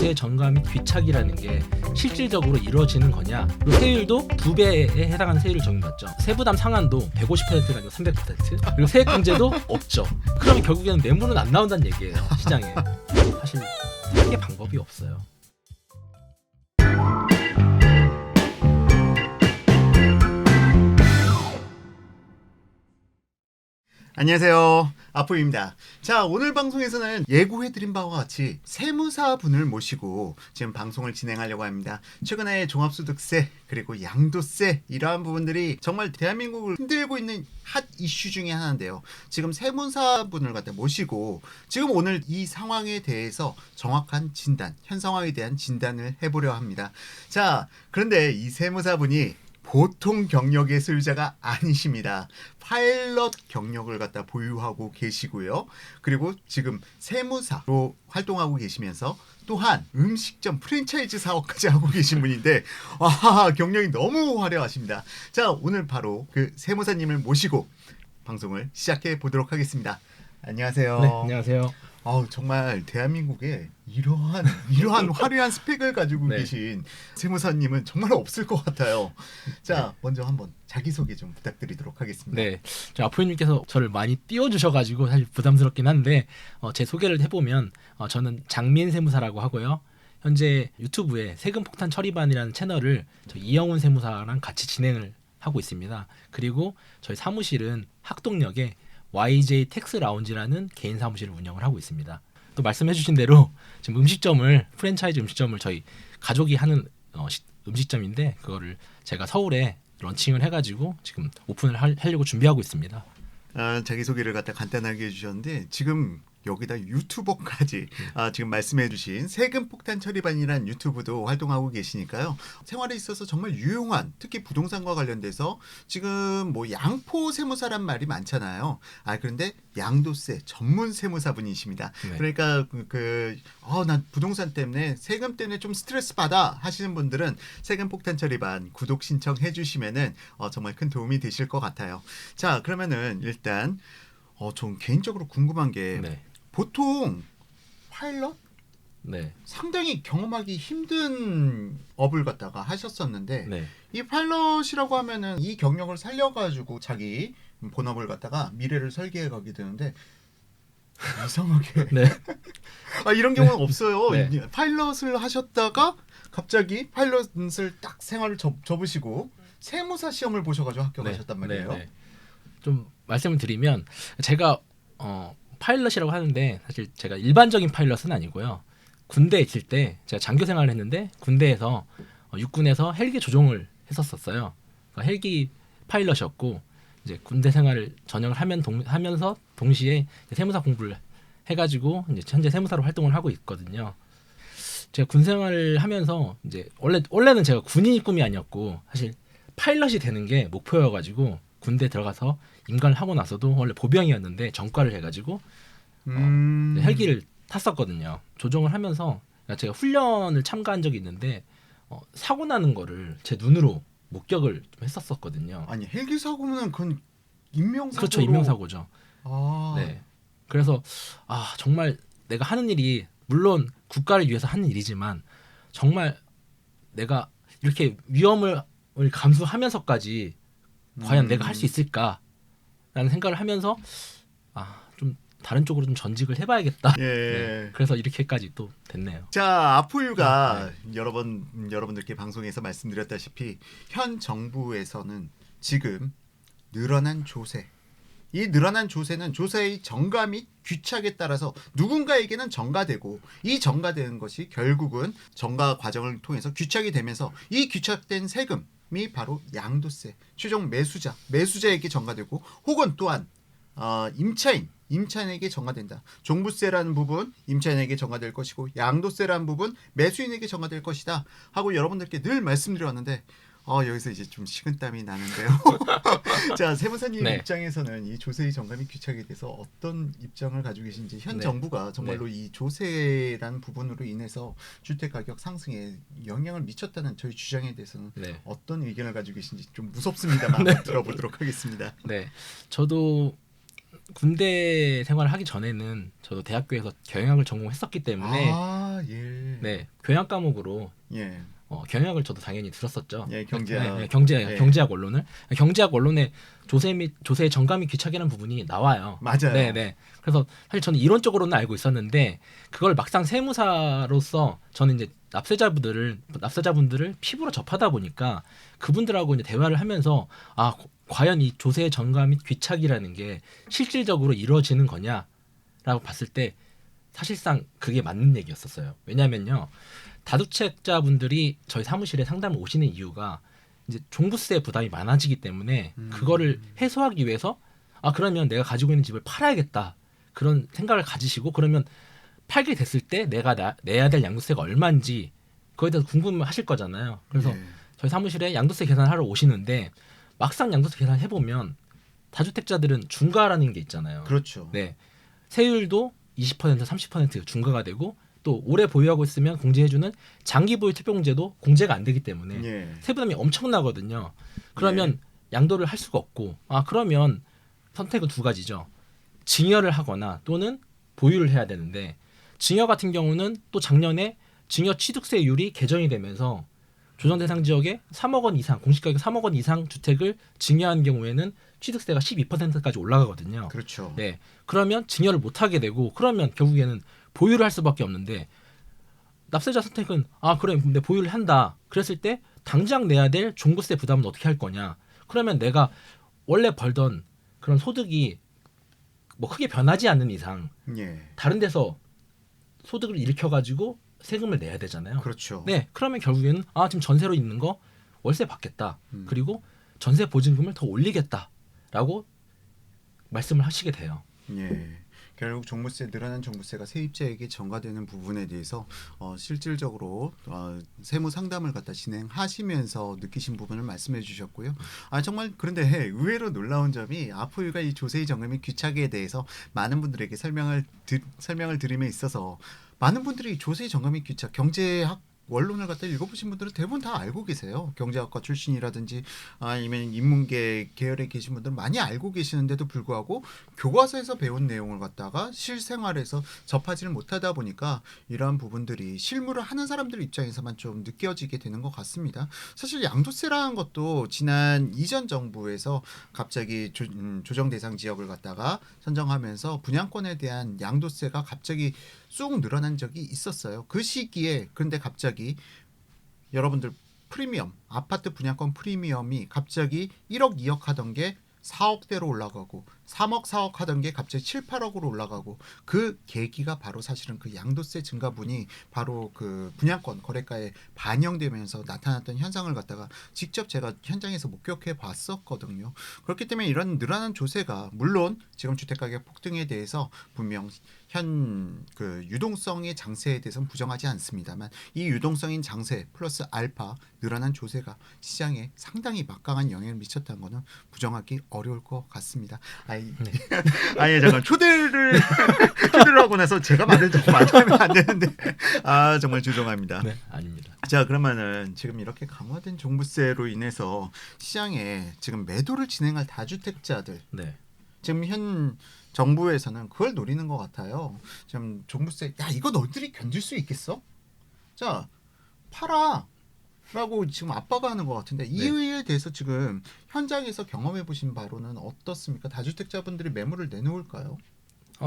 조세 전가 및 귀착이라는 게 실질적으로 이루어지는 거냐? 그리고 세율도 2배에 해당하는 세율을 적용받죠. 세부담 상한도 150%가 아니고 300%. 그리고 세액공제도 없죠. 그러면 결국에는 뇌물은 안 나온다는 얘기예요, 시장에. 사실 크게 방법이 없어요. 안녕하세요, 아포입니다. 자, 오늘 방송에서는 예고해드린 바와 같이 세무사분을 모시고 지금 방송을 진행하려고 합니다. 최근에 종합소득세 그리고 양도세 이러한 부분들이 정말 대한민국을 흔들고 있는 핫 이슈 중에 하나인데요. 지금 세무사분을 갖다 모시고 지금 오늘 이 상황에 대해서 정확한 진단, 현 상황에 대한 진단을 해보려 합니다. 자, 그런데 이 세무사분이 보통 경력의 소유자가 아니십니다. 파일럿 경력을 갖다 보유하고 계시고요. 그리고 지금 세무사로 활동하고 계시면서 또한 음식점 프랜차이즈 사업까지 하고 계신 분인데 와, 경력이 너무 화려하십니다. 자, 오늘 바로 그 세무사님을 모시고 방송을 시작해 보도록 하겠습니다. 안녕하세요. 네, 안녕하세요. 정말 대한민국에 이러한 화려한 스펙을 가지고 네. 계신 세무사님은 정말 없을 것 같아요. 자, 먼저 한번 자기소개 좀 부탁드리도록 하겠습니다. 네, 아포님께서 저를 많이 띄워주셔가지고 사실 부담스럽긴 한데 제 소개를 해보면 저는 장민 세무사라고 하고요. 현재 유튜브에 세금폭탄 처리반이라는 채널을 저희 이영훈 세무사랑 같이 진행을 하고 있습니다. 그리고 저희 사무실은 학동역에 YJ 텍스 라운지라는 개인 사무실을 운영을 하고 있습니다. 또 말씀해주신 대로 지금 프랜차이즈 음식점을 저희 가족이 하는 음식점인데 그거를 제가 서울에 런칭을 해가지고 지금 오픈을 하려고 준비하고 있습니다. 자기소개를 갖다 간단하게 해주셨는데 지금 여기다 유튜버까지 지금 말씀해주신 세금폭탄 처리반이라는 유튜브도 활동하고 계시니까요. 생활에 있어서 정말 유용한, 특히 부동산과 관련돼서 지금 뭐 양포 세무사란 말이 많잖아요. 그런데 양도세 전문 세무사분이십니다. 네. 그러니까 난 부동산 때문에 세금 때문에 좀 스트레스 받아 하시는 분들은 세금폭탄 처리반 구독 신청해 주시면은 정말 큰 도움이 되실 것 같아요. 자, 그러면은 일단 좀 개인적으로 궁금한 게 네. 보통 파일럿 네. 상당히 경험하기 힘든 업을 갖다가 하셨었는데 네. 이 파일럿이라고 하면은 이 경력을 살려가지고 자기 본업을 갖다가 미래를 설계해 가게 되는데 이상하게 네. 이런 경우는 없어요. 네. 파일럿을 하셨다가 갑자기 파일럿을 딱 생활을 접으시고 세무사 시험을 보셔가지고 합격하셨단 말이에요. 네. 좀 말씀을 드리면 제가 파일럿이라고 하는데 사실 제가 일반적인 파일럿은 아니고요. 군대에 있을 때 제가 장교 생활을 했는데 군대에서 육군에서 헬기 조종을 했었어요. 그러니까 헬기 파일럿이었고 이제 군대 생활을 전역을 하면서 동시에 세무사 공부를 해가지고 이제 현재 세무사로 활동을 하고 있거든요. 제가 군 생활을 하면서 이제 원래는 제가 군인이 꿈이 아니었고 사실 파일럿이 되는 게 목표여가지고 군대 들어가서 임관을 하고 나서도 원래 보병이었는데 전과를 해가지고 헬기를 탔었거든요. 조종을 하면서 제가 훈련을 참가한 적이 있는데 사고 나는 거를 제 눈으로 목격을 좀 했었거든요. 아니, 헬기 사고는 그건 인명사고로. 그렇죠, 인명사고죠. 아. 네. 그래서 정말 내가 하는 일이 물론 국가를 위해서 하는 일이지만 정말 내가 이렇게 위험을 감수하면서까지 과연 내가 할 수 있을까라는 생각을 하면서 좀 다른 쪽으로 좀 전직을 해봐야겠다. 예. 네, 그래서 이렇게까지 또 됐네요. 자, 아포유가 여러분들께 방송에서 말씀드렸다시피 현 정부에서는 지금 늘어난 조세, 이 늘어난 조세는 조세의 정가 및 귀착에 따라서 누군가에게는 정가되고 이 정가되는 것이 결국은 정가 과정을 통해서 귀착이 되면서 이 귀착된 세금이 바로 양도세, 최종 매수자에게 정가되고 혹은 또한 임차인에게 정가된다. 종부세라는 부분 임차인에게 정가될 것이고 양도세라는 부분 매수인에게 정가될 것이다 하고 여러분들께 늘 말씀드렸는데 여기서 이제 좀 식은땀이 나는데요. 자, 세무사님 네. 입장에서는 이 조세의 정가 및 귀착에 대해서 어떤 입장을 가지고 계신지, 현 네. 정부가 정말로 이 조세라는 부분으로 인해서 주택 가격 상승에 영향을 미쳤다는 저희 주장에 대해서는 어떤 의견을 가지고 계신지 좀 무섭습니다만 들어보도록 하겠습니다. 네, 저도 군대 생활을 하기 전에는 저도 대학교에서 경영학을 전공했었기 때문에 네, 교양 과목으로 예. 경영을 저도 당연히 들었었죠. 예, 경제학. 네, 예. 경제학 원론을 경제학 원론에 조세 및 조세의 정가 및 귀착이라는 부분이 나와요. 맞아요. 네, 네. 그래서 사실 저는 이론적으로는 알고 있었는데 그걸 막상 세무사로서 저는 이제 납세자분들을 피부로 접하다 보니까 그분들하고 이제 대화를 하면서 과연 이 조세의 정가 및 귀착이라는 게 실질적으로 이루어지는 거냐라고 봤을 때 사실상 그게 맞는 얘기였었어요. 왜냐하면요. 다주택자분들이 저희 사무실에 상담을 오시는 이유가 이제 종부세 부담이 많아지기 때문에 그거를 해소하기 위해서 그러면 내가 가지고 있는 집을 팔아야겠다 그런 생각을 가지시고 그러면 팔게 됐을 때 내가 내야 될 양도세가 얼마인지 그거에 대해서 궁금하실 거잖아요. 그래서 예. 저희 사무실에 양도세 계산하러 오시는데 막상 양도세 계산해 보면 다주택자들은 중과라는 게 있잖아요. 그렇죠. 네, 세율도 20% 30% 중과가 되고 또 오래 보유하고 있으면 공제해주는 장기 보유 투표공제도 공제가 안 되기 때문에 예. 세부담이 엄청나거든요. 그러면 양도를 할 수가 없고 그러면 선택은 두 가지죠. 증여를 하거나 또는 보유를 해야 되는데 증여 같은 경우는 또 작년에 증여 취득세율이 개정이 되면서 조정 대상 지역에 3억 원 이상 공시가격 3억 원 이상 주택을 증여한 경우에는 취득세가 12%까지 올라가거든요. 그렇죠. 네. 그러면 증여를 못 하게 되고 그러면 결국에는 보유를 할 수밖에 없는데 납세자 선택은 그래 근데 보유를 한다. 그랬을 때 당장 내야 될 종부세 부담은 어떻게 할 거냐? 그러면 내가 원래 벌던 그런 소득이 뭐 크게 변하지 않는 이상 예. 다른 데서 소득을 일으켜 가지고 세금을 내야 되잖아요. 그렇죠. 네. 그러면 결국에는 지금 전세로 있는 거 월세 받겠다. 음. 그리고 전세 보증금을 더 올리겠다라고 말씀을 하시게 돼요. 예. 결국 늘어난 종부세가 세입자에게 전가되는 부분에 대해서 실질적으로 세무 상담을 갖다 진행하시면서 느끼신 부분을 말씀해 주셨고요. 정말 그런데 의외로 놀라운 점이 아포유가 이 조세의 정가 및 귀착에 대해서 많은 분들에게 설명을 드림에 있어서 많은 분들이 조세의 정가 및 귀착 경제학 원론을 갖다 읽어보신 분들은 대부분 다 알고 계세요. 경제학과 출신이라든지 아니면 인문계 계열에 계신 분들은 많이 알고 계시는데도 불구하고 교과서에서 배운 내용을 갖다가 실생활에서 접하지를 못하다 보니까 이러한 부분들이 실무를 하는 사람들 입장에서만 좀 느껴지게 되는 것 같습니다. 사실 양도세라는 것도 지난 이전 정부에서 갑자기 조정 대상 지역을 갖다가 선정하면서 분양권에 대한 양도세가 갑자기 쑥 늘어난 적이 있었어요. 그 시기에 근데 갑자기 여러분들 프리미엄 아파트 분양권 프리미엄이 갑자기 1억 2억 하던 게 4억대로 올라가고 3억 4억 하던 게 갑자기 7, 8억으로 올라가고 그 계기가 바로 사실은 그 양도세 증가분이 바로 그 분양권 거래가에 반영되면서 나타났던 현상을 갖다가 직접 제가 현장에서 목격해 봤었거든요. 그렇기 때문에 이런 늘어난 조세가 물론 지금 주택가격 폭등에 대해서 분명 현 그 유동성의 장세에 대해서는 부정하지 않습니다만 이 유동성인 장세 플러스 알파 늘어난 조세가 시장에 상당히 막강한 영향을 미쳤다는 것은 부정하기 어려울 것 같습니다. 잠깐 초대를 하고 나서 제가 말을 자꾸 하면 안 되는데 정말 죄송합니다. 네, 아닙니다. 자, 그러면은 지금 이렇게 강화된 종부세로 인해서 시장에 지금 매도를 진행할 다주택자들 네. 지금 현 정부에서는 그걸 노리는 것 같아요. 지금 종부세 이거 너희들이 견딜 수 있겠어? 자, 팔아. 라고 지금 압박을 하는 것 같은데 이에 대해서 지금 현장에서 경험해 보신 바로는 어떻습니까? 다주택자분들이 매물을 내놓을까요?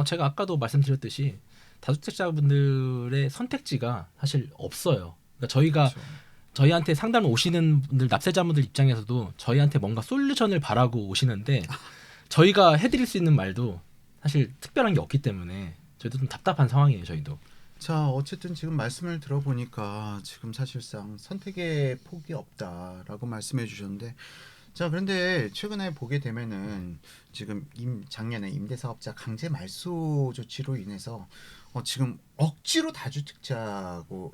제가 아까도 말씀드렸듯이 다주택자분들의 선택지가 사실 없어요. 그러니까 저희가 그렇죠. 저희한테 상담을 오시는 분들 납세자분들 입장에서도 저희한테 뭔가 솔루션을 바라고 오시는데 저희가 해드릴 수 있는 말도 사실 특별한 게 없기 때문에 저희도 좀 답답한 상황이에요. 저희도. 자, 어쨌든 지금 말씀을 들어보니까 지금 사실상 선택의 폭이 없다라고 말씀해 주셨는데 자, 그런데 최근에 보게 되면은 지금 작년에 임대사업자 강제 말소 조치로 인해서 지금 억지로 다주택자고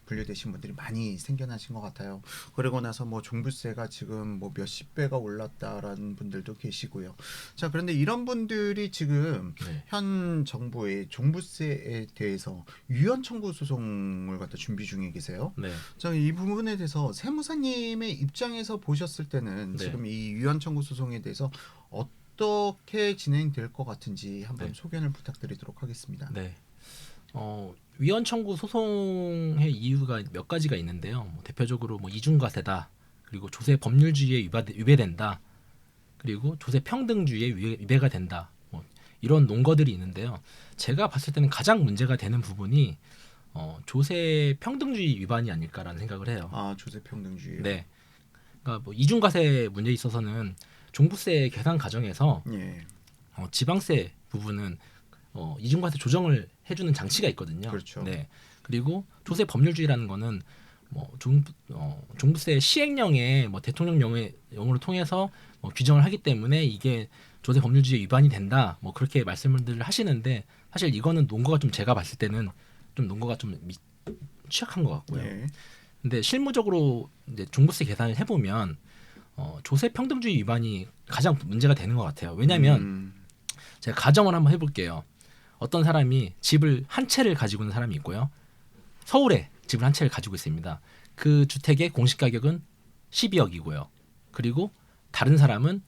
분류되신 분들이 많이 생겨나신 것 같아요. 그러고 나서 뭐 종부세가 지금 뭐 몇십 배가 올랐다라는 분들도 계시고요. 자, 그런데 이런 분들이 지금 현 정부의 종부세에 대해서 유연 청구 소송을 갖다 준비 중에 계세요. 네. 자, 이 부분에 대해서 세무사님의 입장에서 보셨을 때는 지금 이 유연 청구 소송에 대해서 어떻게 진행될 것 같은지 한번 소견을 부탁드리도록 하겠습니다. 네. 위헌 청구 소송의 이유가 몇 가지가 있는데요. 뭐 대표적으로 뭐 이중과세다, 그리고 조세 법률주의에 위배된다, 그리고 조세 평등주의에 위배가 된다. 뭐 이런 논거들이 있는데요. 제가 봤을 때는 가장 문제가 되는 부분이 조세 평등주의 위반이 아닐까라는 생각을 해요. 아, 조세 평등주의. 네, 그러니까 뭐 이중과세 문제에 있어서는 종부세 계산 과정에서 예. 지방세 부분은 이중과세 조정을 해주는 장치가 있거든요. 그렇죠. 네. 그리고 조세 법률주의라는 거는 뭐 종부세 시행령에 뭐 대통령령을 통해서 규정을 하기 때문에 이게 조세 법률주의 위반이 된다. 뭐 그렇게 말씀을 하시는데 사실 이거는 논거가 좀 제가 봤을 때는 좀 논거가 좀 취약한 것 같고요. 예. 근데 실무적으로 이제 종부세 계산을 해보면 조세 평등주의 위반이 가장 문제가 되는 것 같아요. 왜냐하면 제가 가정을 한번 해볼게요. 어떤 사람이 집을 한 채를 가지고 있는 사람이 있고요. 서울에 집을 한 채를 가지고 있습니다. 그 주택의 공시가격은 12억이고요. 그리고 다른 사람은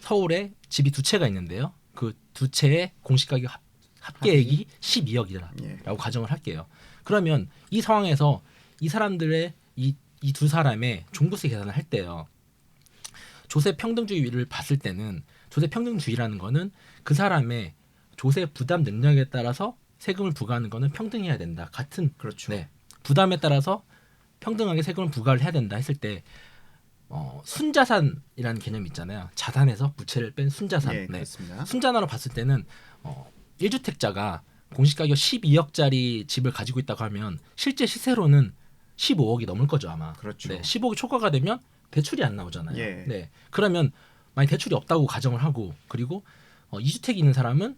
서울에 집이 두 채가 있는데요. 그 두 채의 공시가격 합계액이 12억이라고 예. 가정을 할게요. 그러면 이 상황에서 이 사람들의 이 두 사람의 종부세 계산을 할 때요. 조세 평등주의를 봤을 때는 조세 평등주의라는 거는 그 사람의 조세 부담 능력에 따라서 세금을 부과하는 거는 평등해야 된다. 같은 그렇죠. 네, 부담에 따라서 평등하게 세금을 부과를 해야 된다 했을 때 순자산이라는 개념이 있잖아요. 자산에서 부채를 뺀 순자산. 예, 네. 그렇습니다. 순자산으로 봤을 때는 1주택자가 공시가격 12억짜리 집을 가지고 있다고 하면 실제 시세로는 15억이 넘을 거죠 아마. 그렇죠. 네, 15억이 초과가 되면 대출이 안 나오잖아요. 예. 네, 그러면 만약 대출이 없다고 가정을 하고 그리고 2주택이 있는 사람은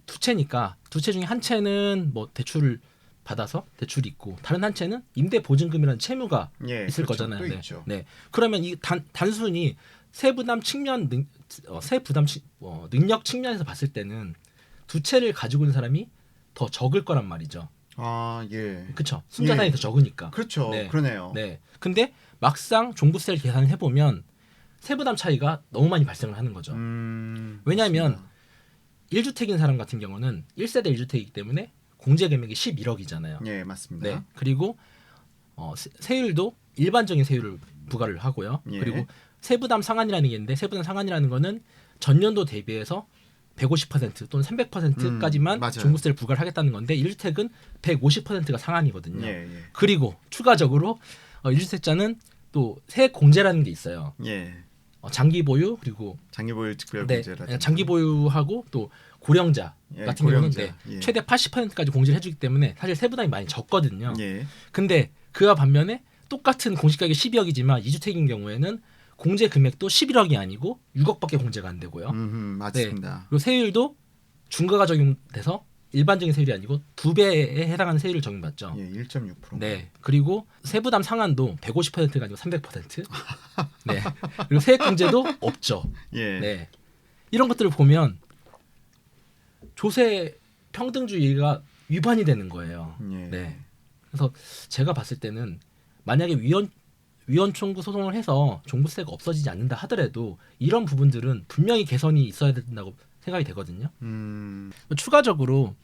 두 채니까 두 채 중에 한 채는 뭐 대출을 받아서 대출이 있고 다른 한 채는 임대 보증금이라는 채무가 예, 있을 그렇죠. 거잖아요. 또 네. 있죠. 네. 그러면 이 단순히 세부담 측면 능력 측면에서 봤을 때는 두 채를 가지고 있는 사람이 더 적을 거란 말이죠. 아, 예. 그렇죠. 순자산이 예. 더 적으니까. 그렇죠. 네. 그러네요. 네. 근데 막상 종부세를 계산을 해보면 세부담 차이가 너무 많이 발생을 하는 거죠. 왜냐하면 맞습니다. 1주택인 사람 같은 경우는 1세대 1주택이기 때문에 공제 금액이 11억이잖아요. 예, 맞습니다. 네. 그리고 세율도 일반적인 세율을 부과를 하고요. 예. 그리고 세부담 상한이라는 게 있는데 세부담 상한이라는 거는 전년도 대비해서 150% 또는 300%까지만 맞아요. 종부세를 부과를 하겠다는 건데 1주택은 150%가 상한이거든요. 예, 예. 그리고 추가적으로 1주택자는 또 세액 공제라는 게 있어요. 예. 장기 보유 그리고 장기보유 특별 네, 공제라든지. 장기 보유하고 또 고령자 예, 같은 고령자. 경우는 네, 예. 최대 80%까지 공제를 해주기 때문에 사실 세부담이 많이 적거든요. 예. 근데 그와 반면에 똑같은 공시가격 12억이지만 2주택인 경우에는 공제 금액도 11억이 아니고 6억밖에 공제가 안 되고요. 맞습니다. 그리고 세율도 중과가 적용돼서 일반적인 세율이 아니고 2배에 해당하는 세율을 적용받죠. 예, 1.6%. 네. 그리고 세부담 상한도 150%가 아니고 300%. 네. 그리고 세액 공제도 없죠. 예. 네. 이런 것들을 보면 조세 평등주의가 위반이 되는 거예요. 예. 네. 그래서 제가 봤을 때는 만약에 위헌 청구 소송을 해서 종부세가 없어지지 않는다 하더라도 이런 부분들은 분명히 개선이 있어야 된다고 생각이 되거든요. 추가적으로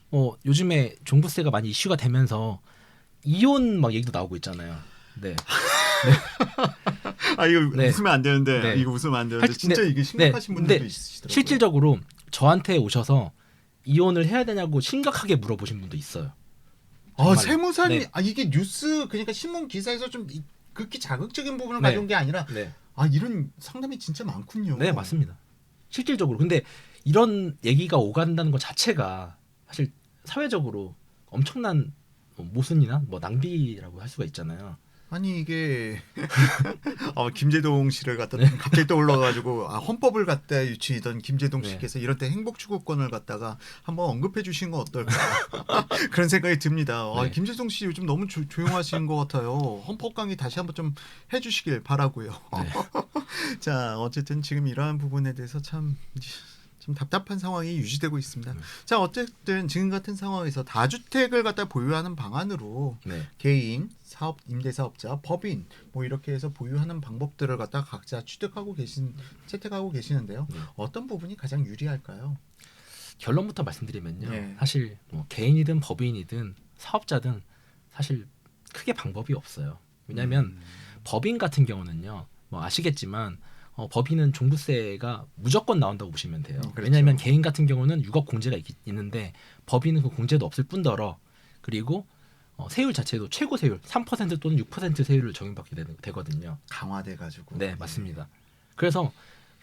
요즘에 종부세가 많이 이슈가 되면서 이혼 막 얘기도 나오고 있잖아요. 네. 아, 이거 네. 웃으면 안 되는데. 네. 이거 웃으면 안 되는데. 진짜 이게 심각하신 근데 분들도 있으시더라고요. 실질적으로 저한테 오셔서 이혼을 해야 되냐고 심각하게 물어보신 분도 있어요. 아, 정말로. 세무사님. 네. 아, 이게 뉴스 그러니까 신문 기사에서 좀 극히 자극적인 부분을 네. 가져온 게 아니라 네. 이런 상담이 진짜 많군요. 네, 맞습니다. 실질적으로. 근데 이런 얘기가 오간다는 것 자체가 사실 사회적으로 엄청난 모순이나 낭비라고 할 수가 있잖아요. 아니 이게 김재동 씨를 갖다 갑자기 떠올라가지고 헌법을 갖다 유치던 김재동 씨께서 이럴 때 행복 추구권을 갖다가 한번 언급해 주신 건 어떨까 그런 생각이 듭니다. 네. 김재동 씨 요즘 너무 조용하신 것 같아요. 헌법 강의 다시 한번 좀 해주시길 바라고요. 네. 자, 어쨌든 지금 이러한 부분에 대해서 참 답답한 상황이 유지되고 있습니다. 자, 어쨌든 지금 같은 상황에서 다주택을 갖다 보유하는 방안으로 네. 개인, 사업, 임대사업자, 법인 뭐 이렇게 해서 보유하는 방법들을 갖다 각자 채택하고 계시는데요. 어떤 부분이 가장 유리할까요? 결론부터 말씀드리면요. 네. 사실 뭐 개인이든 법인이든 사업자든 사실 크게 방법이 없어요. 왜냐하면 법인 같은 경우는요. 뭐 아시겠지만 법인은 종부세가 무조건 나온다고 보시면 돼요. 그렇죠. 왜냐하면 개인 같은 경우는 6억 공제가 있는데 법인은 그 공제도 없을 뿐더러 그리고 세율 자체도 최고 세율 3% 또는 6% 세율을 적용받게 되거든요. 강화돼가지고. 네, 맞습니다. 그래서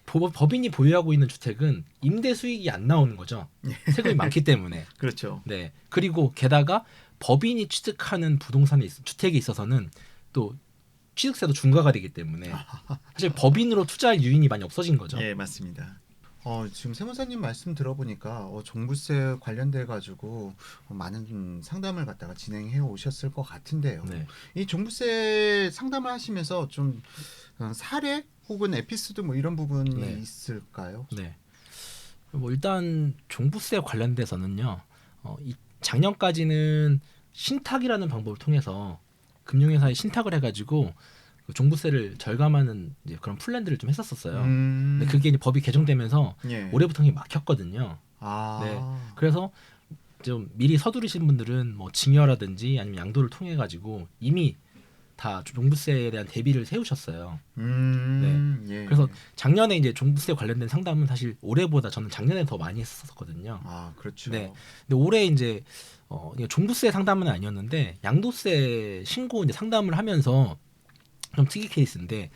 법인이 보유하고 있는 주택은 임대 수익이 안 나오는 거죠. 세금이 많기 때문에. 그렇죠. 네. 그리고 게다가 법인이 취득하는 주택에 있어서는 또 취득세도 중과가 되기 때문에 사실 법인으로 투자할 유인이 많이 없어진 거죠. 예, 맞습니다. 지금 세무사님 말씀 들어보니까 종부세 관련돼 가지고 많은 상담을 갖다가 진행해 오셨을 것 같은데요. 네. 이 종부세 상담을 하시면서 좀 사례 혹은 에피소드 뭐 이런 부분이 네. 있을까요? 네. 뭐 일단 종부세 관련돼서는요. 작년까지는 신탁이라는 방법을 통해서 금융회사에 신탁을 해가지고 그 종부세를 절감하는 이제 그런 플랜들을 좀 했었었어요. 근데 그게 이제 법이 개정되면서 예. 올해부터 이게 막혔거든요. 아. 네. 그래서 좀 미리 서두르신 분들은 뭐 증여라든지 아니면 양도를 통해 가지고 이미 다 종부세에 대한 대비를 세우셨어요. 예. 그래서 작년에 이제 종부세 관련된 상담은 사실 올해보다 저는 작년에 더 많이 했었거든요. 아, 그렇죠. 네. 근데 올해 이제 이게 종부세 상담은 아니었는데 양도세 신고 이제 상담을 하면서 좀 특이 케이스인데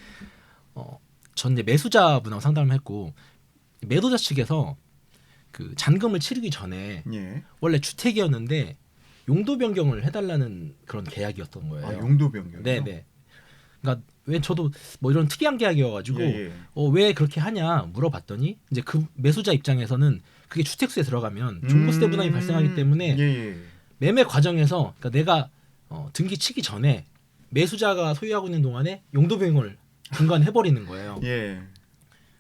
전 이제 매수자분하고 상담을 했고 매도자 측에서 그 잔금을 치르기 전에 예. 원래 주택이었는데 용도 변경을 해달라는 그런 계약이었던 거예요. 아, 용도 변경. 네네. 그러니까 왜 저도 뭐 이런 특이한 계약이어가지고 예. 왜 그렇게 하냐 물어봤더니 이제 그 매수자 입장에서는 그게 주택수에 들어가면 종부세 부담이 발생하기 때문에 예. 매매 과정에서 그러니까 내가 등기 치기 전에 매수자가 소유하고 있는 동안에 용도 변경을 중간에 해버리는 거예요. 예.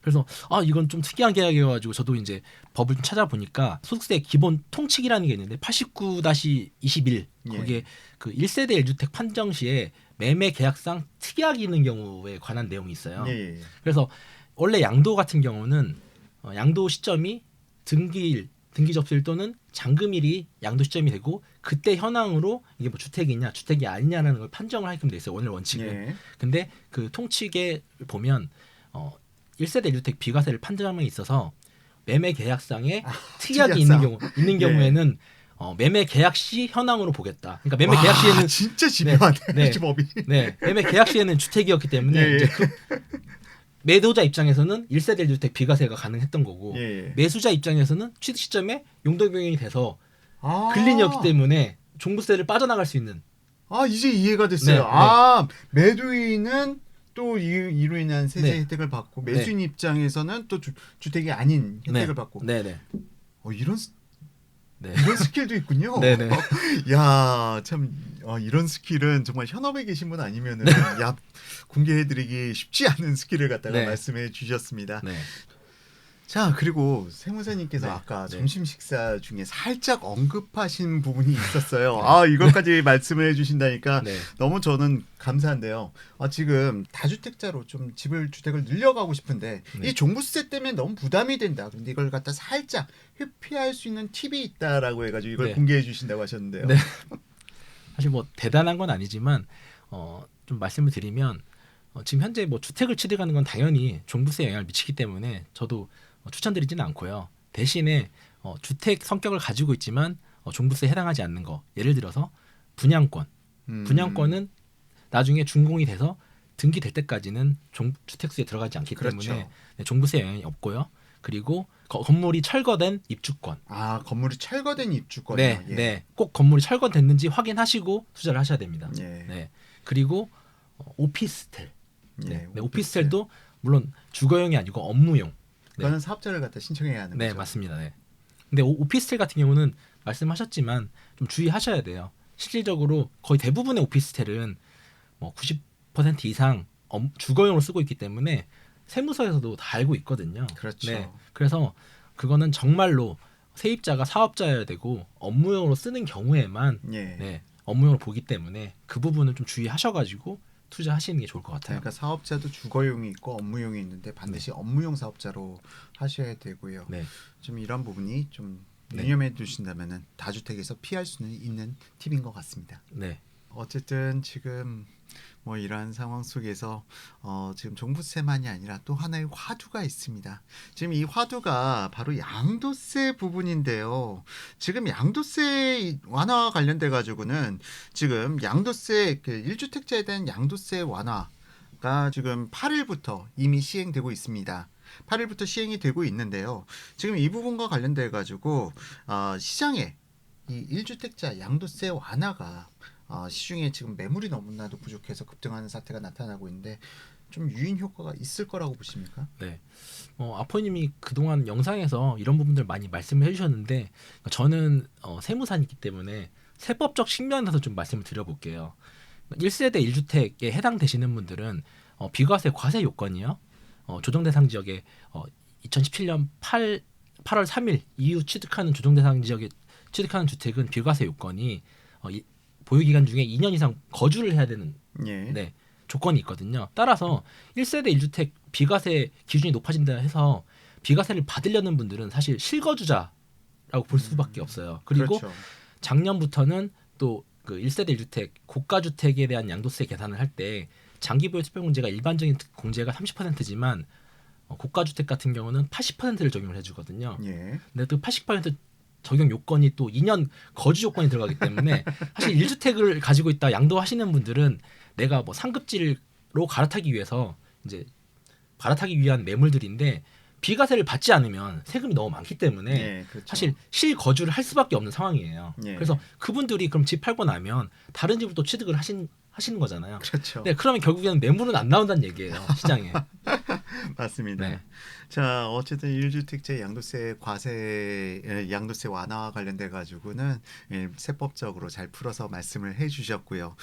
그래서 이건 좀 특이한 계약이어가지고 저도 이제 법을 좀 찾아보니까 소득세 기본 통칙이라는 게 있는데 89-21 거기에 예. 그 1세대 1주택 판정 시에 매매 계약상 특약이 있는 경우에 관한 내용이 있어요. 예. 그래서 원래 양도 같은 경우는 양도 시점이 등기 접수일 또는 잔금일이 양도 시점이 되고 그때 현황으로 이게 뭐 주택이냐 주택이 아니냐라는 걸 판정을 하게끔 돼 있어요. 오늘 원칙은. 예. 근데 그 통칙에 보면 1세대 1주택 비과세를 판정함에 있어서 매매 계약상에 특약이 있는 경우에는 매매 계약 시 현황으로 보겠다. 그러니까 매매 계약 시에는 진짜 집요하네. 네. 이 법이. 네, 매매 계약 시에는 주택이었기 때문에 예. 이제 그 매도자 입장에서는 1세대 1주택 비과세가 가능했던 거고 예. 매수자 입장에서는 취득 시점에 용도 변경이 돼서 아. 근린이었기 때문에 종부세를 빠져나갈 수 있는. 이제 이해가 됐어요. 네, 매도인은 또 이로 인한 세제 네. 혜택을 받고 매수인 입장에서는 또 주택이 아닌 혜택을 받고. 네네. 이런 네. 이런 스킬도 있군요. 네네. 야, 참 이런 스킬은 정말 현업에 계신 분 아니면은 공개해드리기 쉽지 않은 스킬을 갖다가 네. 말씀해 주셨습니다. 네. 자, 그리고 세무사님께서 네. 아까 네. 점심 식사 중에 살짝 언급하신 부분이 있었어요. 이것까지 말씀을 해주신다니까 네. 너무 저는 감사한데요. 지금 다주택자로 좀 주택을 늘려가고 싶은데 네. 이 종부세 때문에 너무 부담이 된다. 근데 이걸 갖다 살짝 회피할 수 있는 팁이 있다라고 해가지고 이걸 네. 공개해 주신다고 하셨는데요. 네. 사실 뭐 대단한 건 아니지만 좀 말씀을 드리면 지금 현재 뭐 주택을 취득하는 건 당연히 종부세에 영향을 미치기 때문에 저도 추천드리지는 않고요. 대신에 주택 성격을 가지고 있지만 종부세에 해당하지 않는 거 예를 들어서 분양권. 분양권은 나중에 준공이 돼서 등기될 때까지는 주택수에 들어가지 않기 그렇죠. 때문에 종부세 영향이 없고요. 그리고 건물이 철거된 입주권. 건물이 철거된 입주권이요. 네, 예. 네. 꼭 건물이 철거됐는지 확인하시고 투자를 하셔야 됩니다. 예. 네. 그리고 오피스텔. 예, 네, 오피스텔도 물론 주거용이 아니고 업무용. 그거는 사업자를 갖다 신청해야 하는 네, 거죠. 맞습니다. 네. 근데 오피스텔 같은 경우는 말씀하셨지만 좀 주의하셔야 돼요. 실질적으로 거의 대부분의 오피스텔은 뭐 90% 이상 주거용으로 쓰고 있기 때문에 세무서에서도 다 알고 있거든요. 그렇죠. 네. 그래서 그거는 정말로 세입자가 사업자여야 되고 업무용으로 쓰는 경우에만 예. 네, 업무용으로 보기 때문에 그 부분을 좀 주의하셔가지고 투자하시는 게 좋을 것 같아요. 그러니까 사업자도 주거용이 있고 업무용이 있는데 반드시 업무용 사업자로 하셔야 되고요. 네. 좀 이런 부분이 좀 네. 유념해 두신다면은 다주택에서 피할 수는 있는 팁인 것 같습니다. 네. 어쨌든 지금 뭐 이러한 상황 속에서 지금 종부세만이 아니라 또 하나의 화두가 있습니다. 지금 이 화두가 바로 양도세 부분인데요. 지금 양도세 완화와 관련돼 가지고는 지금 양도세 그 1주택자에 대한 양도세 완화가 지금 8일부터 이미 시행되고 있습니다. 8일부터 시행이 되고 있는데요. 지금 이 부분과 관련돼 가지고 시장에 이 1주택자 양도세 완화가 시중에 지금 매물이 너무나도 부족해서 급등하는 사태가 나타나고 있는데 좀 유인 효과가 있을 거라고 보십니까? 네. 아포님이 그동안 영상에서 이런 부분들 많이 말씀을 해주셨는데 저는 세무사이기 때문에 세법적 측면에서 좀 말씀을 드려볼게요. 1세대 1주택에 해당되시는 분들은 비과세 과세 요건이요. 조정 대상 지역에 2017년 8월 3일 이후 취득하는 조정 대상 지역에 취득하는 주택은 비과세 요건이 보유 기간 중에 2년 이상 거주를 해야 되는 예. 조건이 있거든요. 따라서 1세대 1주택 비과세 기준이 높아진다 해서 비과세를 받으려는 분들은 사실 실거주자라고 볼 수밖에 없어요. 그리고 그렇죠. 작년부터는 또 그 1세대 1주택 고가 주택에 대한 양도세 계산을 할 때 장기 보유 수표 공제가 일반적인 공제가 30%지만 고가 주택 같은 경우는 80%를 적용을 해주거든요. 예. 근데 또 80% 적용 요건이 또 2년 거주 요건이 들어가기 때문에 사실 1주택을 가지고 있다 양도하시는 분들은 내가 뭐 상급지로 갈아타기 위해서 이제 갈아타기 위한 매물들인데 비과세를 받지 않으면 세금이 너무 많기 때문에 예, 그렇죠. 사실 실거주를 할 수밖에 없는 상황이에요. 예. 그래서 그분들이 그럼 집 팔고 나면 다른 집을 또 취득을 하시는 거잖아요. 그렇죠. 네, 그러면 결국에는 매물은 안 나온다는 얘기예요, 시장에. 맞습니다. 네. 자, 어쨌든 1주택자 양도세 완화와 관련돼 가지고는 세법적으로 잘 풀어서 말씀을 해주셨고요.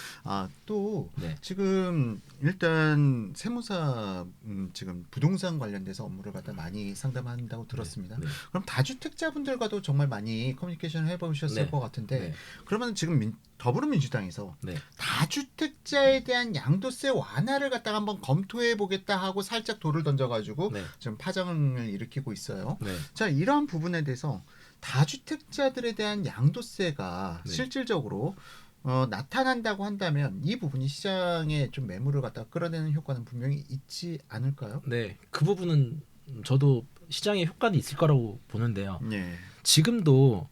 또 네. 지금 일단 세무사 지금 부동산 관련돼서 업무를 갖다 많이 상담한다고 들었습니다. 네. 그럼 다주택자분들과도 정말 많이 커뮤니케이션을 해보셨을 네. 것 같은데 네. 그러면 지금 더불어민주당에서 네. 다주택자에 대한 양도세 완화를 갖다가 한번 검토해 보겠다 하고 살짝 돌을 던져가지고 네. 지금 파장을 일으키고 있어요. 네. 자, 이러한 부분에 대해서 다주택자들에 대한 양도세가 네. 실질적으로 나타난다고 한다면 이 부분이 시장에 좀 매물을 갖다 끌어내는 효과는 분명히 있지 않을까요? 네, 그 부분은 저도 시장에 효과는 있을 거라고 보는데요. 예, 지금도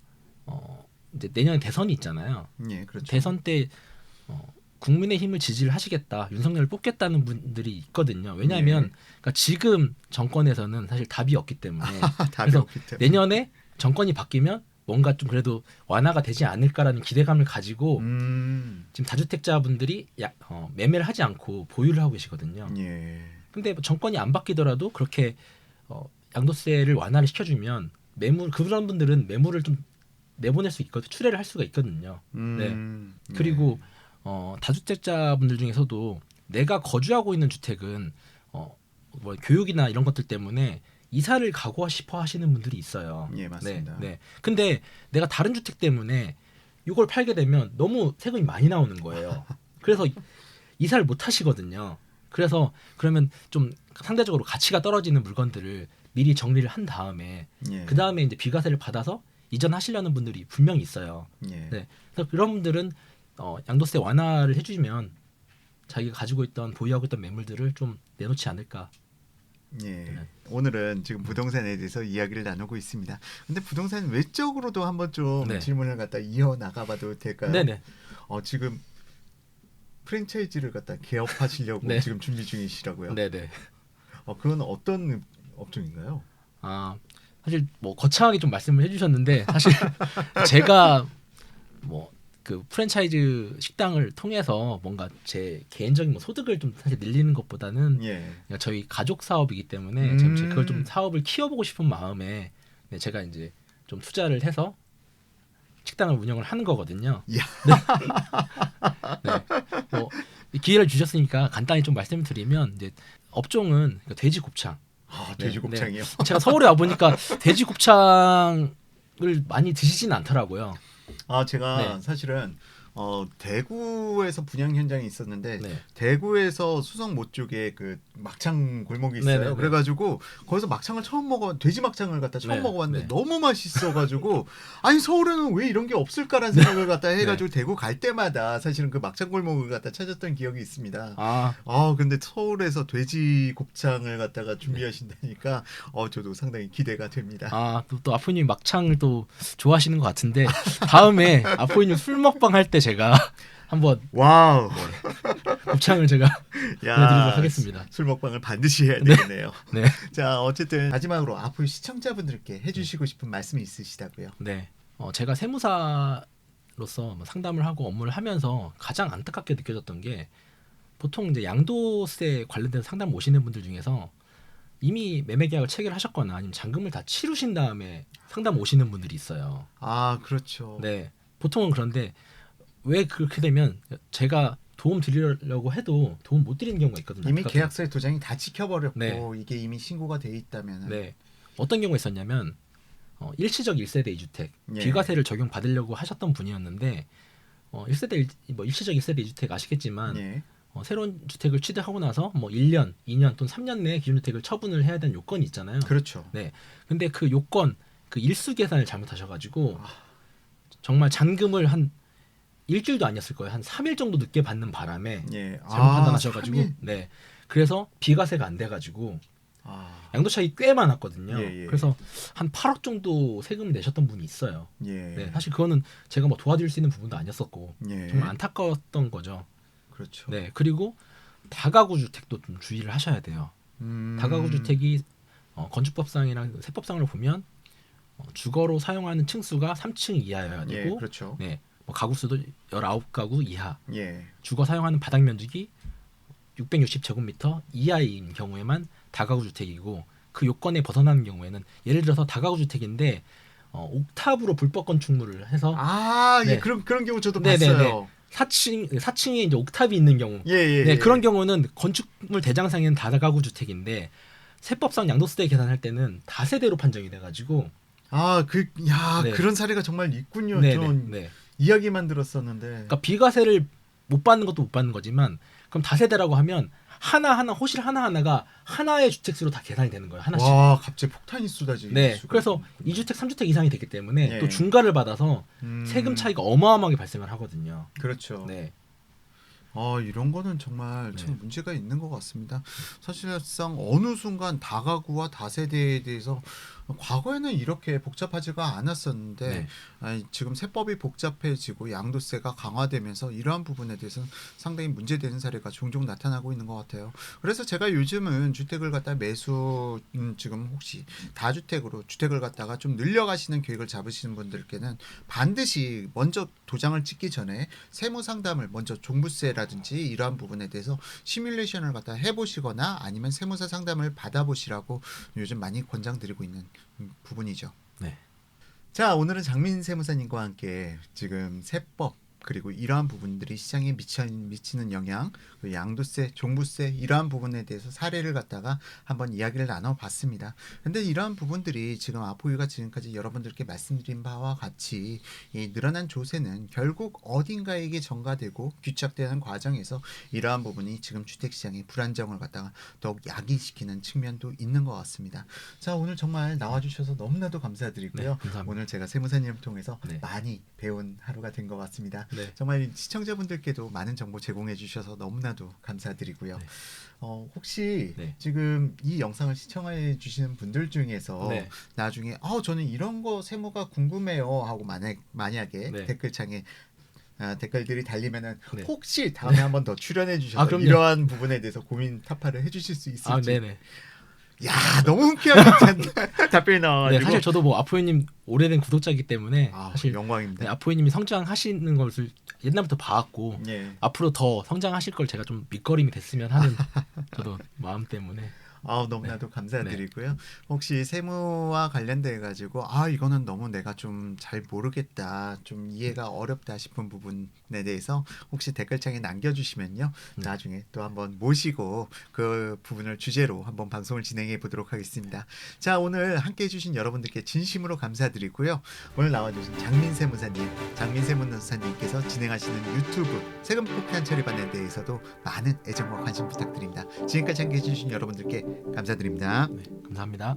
이제 내년에 대선이 있잖아요. 예, 그렇죠. 대선 때 국민의힘을 지지를 하시겠다, 윤석열을 뽑겠다는 분들이 있거든요. 왜냐하면 네. 그러니까 지금 정권에서는 사실 답이 없기 때문에 답이 그래서 없기 때문에. 내년에 정권이 바뀌면 뭔가 좀 그래도 완화가 되지 않을까라는 기대감을 가지고 지금 다주택자분들이 매매를 하지 않고 보유를 하고 계시거든요. 예, 근데 뭐 정권이 안 바뀌더라도 그렇게 양도세를 완화를 시켜주면 그런 분들은 매물을 좀 내보낼 수 있거든요. 출애를 할 수가 있거든요. 네. 그리고 다주택자분들 중에서도 내가 거주하고 있는 주택은 뭐 교육이나 이런 것들 때문에 이사를 가고 싶어 하시는 분들이 있어요. 예, 맞습니다. 네, 네. 근데 내가 다른 주택 때문에 이걸 팔게 되면 너무 세금이 많이 나오는 거예요. 그래서 이사를 못 하시거든요. 그래서 그러면 좀 상대적으로 가치가 떨어지는 물건들을 미리 정리를 한 다음에 예, 그 다음에 이제 비과세를 받아서 이전하시려는 분들이 분명히 있어요. 예. 네. 그래서 그런 분들은 양도세 완화를 해주시면 자기가 가지고 있던 보유하고 있던 매물들을 좀 내놓지 않을까. 예. 네. 오늘은 지금 부동산에 대해서 이야기를 나누고 있습니다. 근데 부동산 외적으로도 한번 좀 네. 질문을 갖다 이어 나가봐도 될까요? 네네. 지금 프랜차이즈를 갖다 개업하시려고 네. 지금 준비 중이시라고요. 네네. 그건 어떤 업종인가요? 사실 뭐 거창하게 좀 말씀을 해주셨는데 사실 제가 뭐 그 프랜차이즈 식당을 통해서 뭔가 제 개인적인 뭐 소득을 좀 사실 늘리는 것보다는 예. 그러니까 저희 가족 사업이기 때문에 제가 그걸 좀 사업을 키워보고 싶은 마음에 제가 이제 좀 투자를 해서 식당을 운영을 하는 거거든요. 야. 네. 뭐 기회를 주셨으니까 간단히 좀 말씀을 드리면 이제 업종은 돼지 곱창. 돼지곱창이요. 제가 서울에 와 보니까 돼지 곱창을 많이 드시진 않더라고요. 제가 네. 사실은 대구에서 분양 현장이 있었는데 네. 대구에서 수성모 쪽에 그 막창 골목이 있어요. 네네네. 그래가지고 거기서 막창을 처음 돼지 막창을 갖다 처음 네, 먹어봤는데 네. 너무 맛있어가지고 아니 서울에는 왜 이런 게 없을까라는 생각을 갖다 해가지고 대구 갈 때마다 사실은 그 막창 골목을 갖다 찾았던 기억이 있습니다. 근데 서울에서 돼지 곱창을 갖다가 준비하신다니까 저도 상당히 기대가 됩니다. 또 아포님 막창을 또 좋아하시는 것 같은데 다음에 아포님 술 먹방 할 때 제가 한번 와우. 곱창을 제가 보여드리도록 하겠습니다. 술 먹방을 반드시 해야 되겠네요. 네. 자, 어쨌든 마지막으로 앞으로 시청자분들께 해주시고 싶은 말씀이 있으시다고요? 네. 제가 세무사로서 뭐 상담을 하고 업무를 하면서 가장 안타깝게 느껴졌던 게 보통 이제 양도세 관련된 상담 오시는 분들 중에서 이미 매매 계약을 체결하셨거나 아니면 잔금을 다 치르신 다음에 상담 오시는 분들이 있어요. 그렇죠. 네. 보통은 그런데 왜 그렇게 되면 제가 도움 드리려고 해도 도움 못 드리는 경우가 있거든요. 이미 계약서에 도장이 다 찍혀버렸고 네. 이게 이미 신고가 돼 있다면 네. 어떤 경우가 있었냐면 일시적 1세대 2주택 예. 비과세를 적용받으려고 하셨던 분이었는데 일시적 1세대 2주택 아시겠지만 예. 새로운 주택을 취득하고 나서 뭐 1년, 2년 또는 3년 내에 기존주택을 처분을 해야 되는 요건이 있잖아요. 그렇죠. 네. 근데 그 요건 그 일수 계산을 잘못하셔가지고 정말 잔금을 한 일주일도 아니었을 거예요. 한 3일 정도 늦게 받는 바람에 예. 잘못 판단하셔가지고 3일? 네. 그래서 비과세가 안 돼가지고 아, 양도 차익이 꽤 많았거든요. 예, 예. 그래서 한 8억 정도 세금 내셨던 분이 있어요. 예. 네. 사실 그거는 제가 뭐 도와드릴 수 있는 부분도 아니었었고 예. 정말 안타까웠던 거죠. 그렇죠. 네. 그리고 다가구 주택도 좀 주의를 하셔야 돼요. 다가구 주택이 건축법상이랑 세법상을 보면 주거로 사용하는 층수가 3층 이하여야 예, 되고 그렇죠. 네. 뭐 가구 수도 19가구 이하. 예. 주거 사용하는 바닥 면적이 660제곱미터 이하인 경우에만 다가구 주택이고 그 요건에 벗어나는 경우에는 예를 들어서 다가구 주택인데 옥탑으로 불법 건축물을 해서 예. 네. 그런 경우 저도 네네네. 봤어요. 4층에 이제 옥탑이 있는 경우. 예, 예. 네, 예. 그런 경우는 건축물 대장상에는 다가구 주택인데 세법상 양도세 계산할 때는 다세대로 판정이 돼가지고 네. 그런 사례가 정말 있군요. 네, 전 네. 이야기만 들었었는데. 그러니까 비과세를 못 받는 것도 못 받는 거지만 그럼 다세대라고 하면 하나하나 호실 하나하나가 하나의 주택수로 다 계산이 되는 거예요. 하나씩. 와, 갑자기 폭탄이 쏟아지는 네. 수가 그래서 있군요. 2주택, 3주택 이상이 되기 때문에 예. 또 중과를 받아서 세금 음, 차이가 어마어마하게 발생을 하거든요. 그렇죠. 네. 이런 거는 정말 참 네. 문제가 있는 것 같습니다. 사실상 어느 순간 다가구와 다세대에 대해서 과거에는 이렇게 복잡하지가 않았었는데 네. 지금 세법이 복잡해지고 양도세가 강화되면서 이러한 부분에 대해서는 상당히 문제되는 사례가 종종 나타나고 있는 것 같아요. 그래서 제가 요즘은 주택을 갖다 지금 혹시 다주택으로 주택을 갖다가 좀 늘려가시는 계획을 잡으시는 분들께는 반드시 먼저 도장을 찍기 전에 세무 상담을 먼저 종부세라든지 이러한 부분에 대해서 시뮬레이션을 갖다 해보시거나 아니면 세무사 상담을 받아보시라고 요즘 많이 권장드리고 있는 부분이죠. 네. 자, 오늘은 장민 세무사님과 함께 지금 세법 그리고 이러한 부분들이 시장에 미치는 영향, 양도세, 종부세 이러한 부분에 대해서 사례를 갖다가 한번 이야기를 나눠봤습니다. 근데 이러한 부분들이 지금 아포유가 지금까지 여러분들께 말씀드린 바와 같이 이 늘어난 조세는 결국 어딘가에게 전가되고 귀착되는 과정에서 이러한 부분이 지금 주택시장의 불안정을 갖다가 더욱 야기시키는 측면도 있는 것 같습니다. 자, 오늘 정말 나와주셔서 너무나도 감사드리고요. 네, 감사합니다. 오늘 제가 세무사님을 통해서 네. 많이 배운 하루가 된 것 같습니다. 네. 정말 시청자분들께도 많은 정보 제공해 주셔서 너무나도 감사드리고요. 네. 혹시 네. 지금 이 영상을 시청해 주시는 분들 중에서 네. 나중에 저는 이런 거 세무가 궁금해요 하고 만약에 네. 댓글창에 댓글들이 달리면은 네. 혹시 다음에 한번 더 출연해 주셔서 그럼요. 이러한 부분에 대해서 고민 타파를 해 주실 수 있을지. 네네. 야, 너무 흔쾌하게 답변이 나와가지고. 네, 사실 저도 뭐 아포이님 오래된 구독자이기 때문에 사실 영광입니다. 네, 아포이님이 성장하시는 것을 옛날부터 봐왔고 예. 앞으로 더 성장하실 걸 제가 좀 밑거림이 됐으면 하는 저도 마음 때문에 너무나도 감사드리고요. 혹시 세무와 관련돼 가지고 이거는 너무 내가 좀 잘 모르겠다, 좀 이해가 어렵다 싶은 부분에 대해서 혹시 댓글창에 남겨주시면요, 나중에 또 한번 모시고 그 부분을 주제로 한번 방송을 진행해 보도록 하겠습니다. 자, 오늘 함께 해주신 여러분들께 진심으로 감사드리고요. 오늘 나와주신 장민세무사님께서 진행하시는 유튜브 세금 폭탄 처리반에 대해서도 많은 애정과 관심 부탁드립니다. 지금까지 함께 해주신 여러분들께 감사드립니다. 네, 감사합니다.